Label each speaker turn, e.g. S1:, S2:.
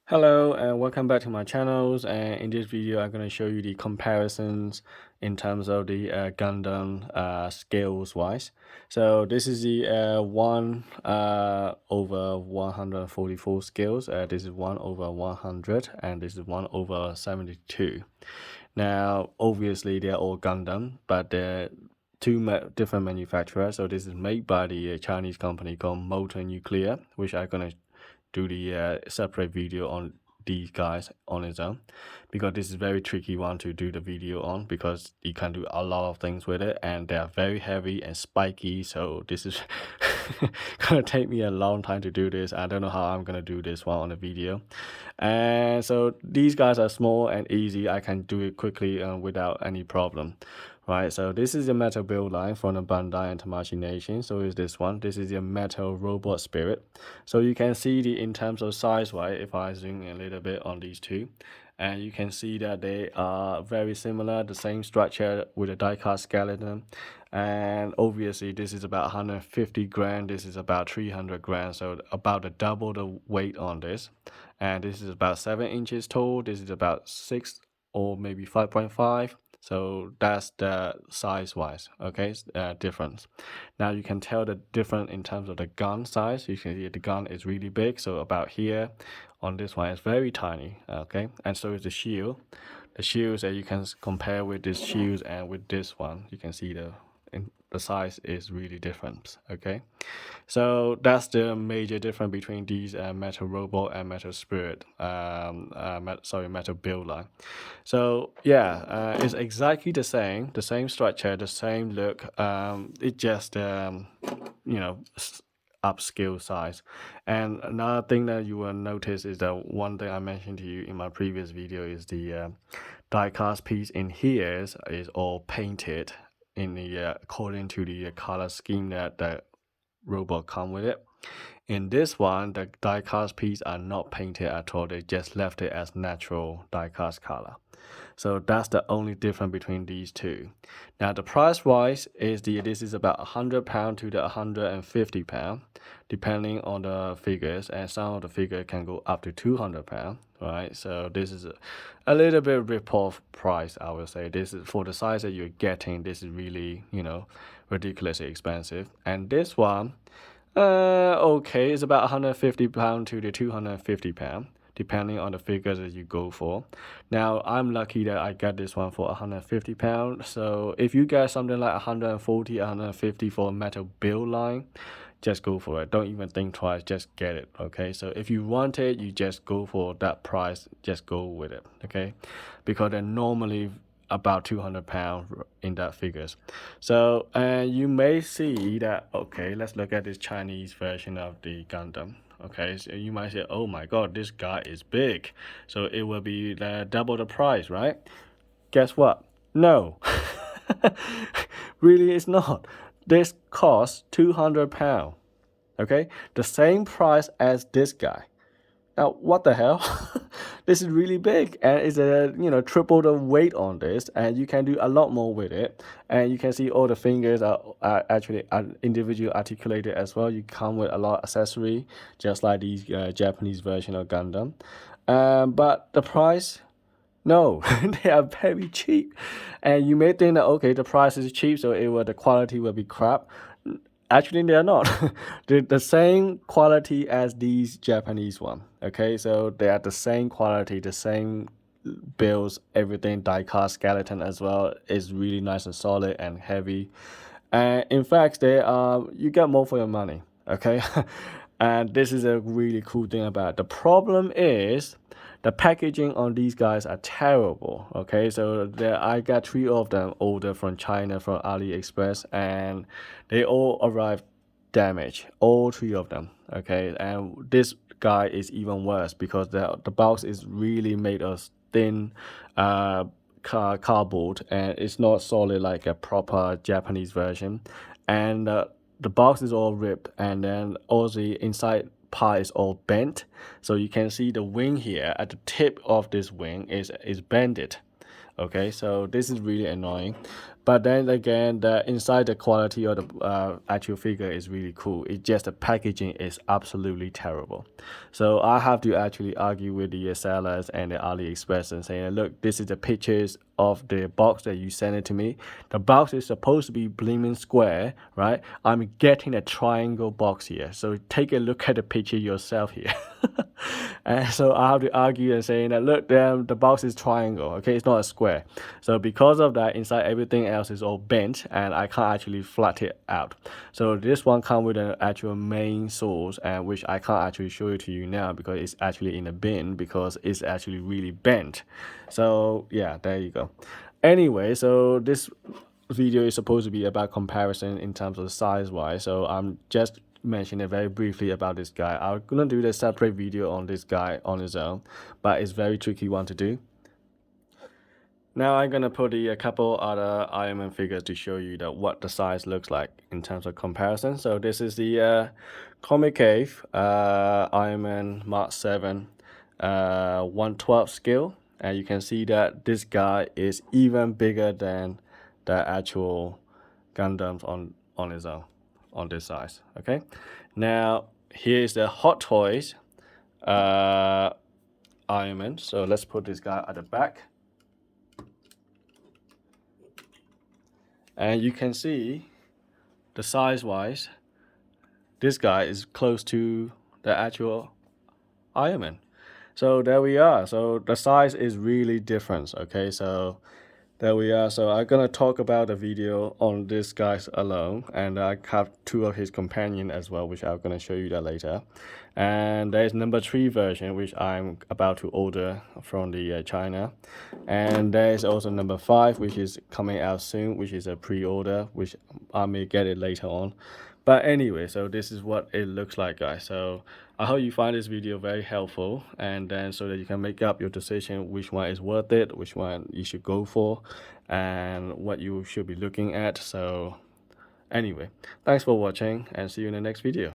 S1: Hello and welcome back to my channels, and in this video I'm going to show you the comparisons in terms of the Gundam scales wise. So this is the 1 over 144 scales, this is 1 over 100, and this is 1 over 72. Now obviously they're all Gundam, but they're different manufacturers. So this is made by the Chinese company called Motor Nuclear, which I'm going to do the separate video on these guys on its own, because this is very tricky one to do the video on, because you can do a lot of things with it and they are very heavy and spiky. So this is gonna take me a long time to do this. I don't know how I'm gonna do this one on the video. And so these guys are small and easy. I can do it quickly without any problem. Right, so this is the metal build line from the Bandai and Tamashii Nation. So is this one. This is the metal robot spirit. So you can see the in terms of size, right? If I zoom in a little bit on these two, and you can see that they are very similar, the same structure with a die-cast skeleton. And obviously this is about 150 grams, this is about 300 grams, so about double the weight on this. And this is about 7 inches tall, this is about 6 or maybe 5.5. So that's the size wise, okay, difference. Now you can tell the difference in terms of the gun size. You can see the gun is really big, so about here on this one is very tiny, okay. And so is the shield. The shields that you can compare with this shields and with this one, you can see the size is really different, okay. So that's the major difference between these metal robot and metal spirit, metal build line. So yeah, it's exactly the same structure, the same look. It just upscale size. And another thing that you will notice is that one thing I mentioned to you in my previous video is the die cast piece in here is all painted in the according to the color scheme that the robot come with it. In this one, the die cast piece are not painted at all. They just left it as natural die cast color. So that's the only difference between these two. Now the price wise this is about £100 to the £150, depending on the figures, and some of the figure can go up to £200, right? So this is a little bit rip-off price, I would say. This is for the size that you're getting. This is really, ridiculously expensive. And this one, okay, it's about £150 to the £250, depending on the figures that you go for. Now I'm lucky that I got this one for £150. So if you get something like 140, 150 for a metal build line, just go for it. Don't even think twice, just get it, okay? So if you want it, you just go for that price, just go with it, okay? Because they're normally about £200 in that figures. So you may see that, okay, let's look at this Chinese version of the Gundam. Okay, so you might say, oh my god, this guy is big, so it will be double the price, right? Guess what? No. Really, it's not. This costs £200, okay, the same price as this guy. Now, what the hell? This is really big, and it's triple the weight on this, and you can do a lot more with it. And you can see all the fingers are actually individually articulated as well. You come with a lot of accessory, just like these Japanese version of Gundam. But the price, no, they are very cheap. And you may think that, okay, the price is cheap, so the quality will be crap. Actually, they are not. They're the same quality as these Japanese one. Okay, so they are the same quality, the same builds, everything. Die-cast skeleton as well is really nice and solid and heavy. And in fact, you get more for your money. Okay, and this is a really cool thing about it. The problem is the packaging on these guys are terrible. Okay, so I got 3 of them ordered from China from AliExpress, and they all arrived damaged, all 3 of them. Okay, and this guy is even worse because the box is really made of thin cardboard, and it's not solid like a proper Japanese version. And the box is all ripped, and then all the inside part is all bent. So you can see the wing here at the tip of this wing is bended. Okay, so this is really annoying. But then again, the inside the quality of the actual figure is really cool. It's just the packaging is absolutely terrible. So I have to actually argue with the sellers and the AliExpress and saying, look, this is the pictures of the box that you sent it to me. The box is supposed to be blaming square, right? I'm getting a triangle box here. So take a look at the picture yourself here. And so I have to argue and saying that, look, the box is triangle, okay? It's not a square. So because of that, inside everything else is all bent and I can't actually flat it out. So this one comes with an actual main source, and which I can't actually show it to you now because it's actually in a bin because it's actually really bent. So yeah, there you go. Anyway, so this video is supposed to be about comparison in terms of size wise. So I'm just mentioning very briefly about this guy. I'm gonna do the separate video on this guy on his own, but it's very tricky one to do. Now I'm gonna put a couple other Iron Man figures to show you that what the size looks like in terms of comparison. So this is the Comic Cave Iron Man Mark 7 1/12 scale, and you can see that this guy is even bigger than the actual Gundams on his own on this size. Okay, now here's the Hot Toys Iron Man. So let's put this guy at the back. And you can see the size wise, this guy is close to the actual Iron Man. So there we are. So the size is really different. Okay, so there we are. So I'm gonna talk about the video on this guy alone, and I have two of his companion as well, which I'm gonna show you that later. And there's number 3 version, which I'm about to order from the China, and there's also number 5, which is coming out soon, which is a pre-order, which I may get it later on. But anyway, so this is what it looks like, guys. So I hope you find this video very helpful, and then so that you can make up your decision which one is worth it, which one you should go for, and what you should be looking at. So anyway, thanks for watching and see you in the next video.